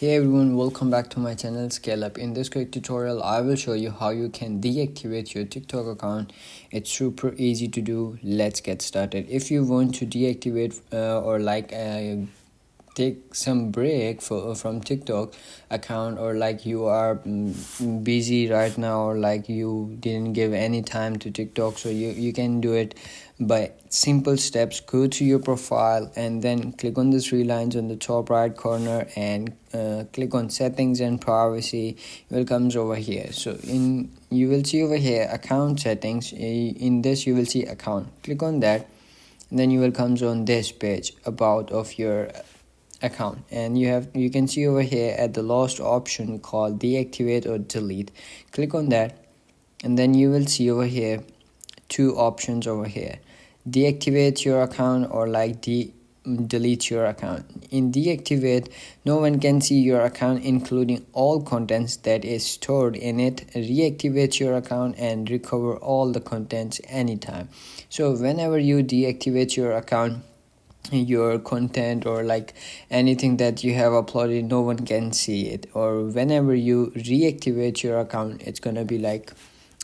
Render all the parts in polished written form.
Hey everyone, welcome back to my channel Scale Up. In this quick tutorial I will show you how you can deactivate your TikTok account. It's super easy to do. Let's get started. If you want to deactivate take some break from TikTok account, or like you are busy right now, or like you didn't give any time to TikTok, so you can do it by simple steps. Go to your profile and then click on the three lines on the top right corner and click on settings and privacy. It will comes over here. So you will see over here account settings. In this you will see account. Click on that and then you will comes on this page about of your account, and you can see over here at the last option called deactivate or delete. Click on that and then you will see over here two options over here: deactivate your account or like delete your account. In deactivate, no one can see your account including all contents that is stored in it. Reactivate your account and recover all the contents anytime. So whenever you deactivate your account, your content or like anything that you have uploaded, no one can see it. Or whenever you reactivate your account, it's gonna be like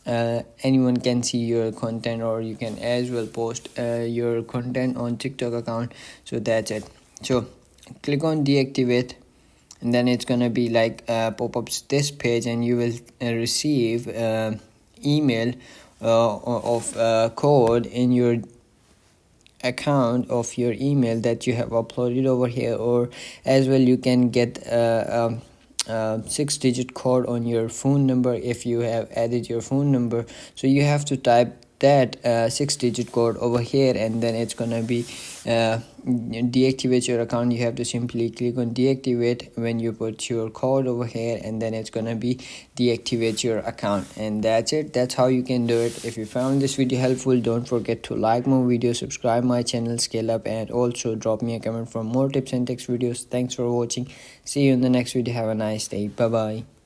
anyone can see your content, or you can as well post your content on TikTok account. So that's it. So click on deactivate and then it's gonna be like pop-ups this page, and you will receive email of code in your account of your email that you have uploaded over here. Or as well you can get a 6-digit code on your phone number if you have added your phone number. So you have to type that 6-digit code over here, and then it's gonna be deactivate your account. You have to simply click on deactivate when you put your code over here, and then it's gonna be deactivate your account. And that's it. That's how you can do it. If you found this video helpful, don't forget to like my video, subscribe my channel Scale Up, and also drop me a comment for more tips and tricks videos. Thanks for watching. See you in the next video. Have a nice day. Bye bye.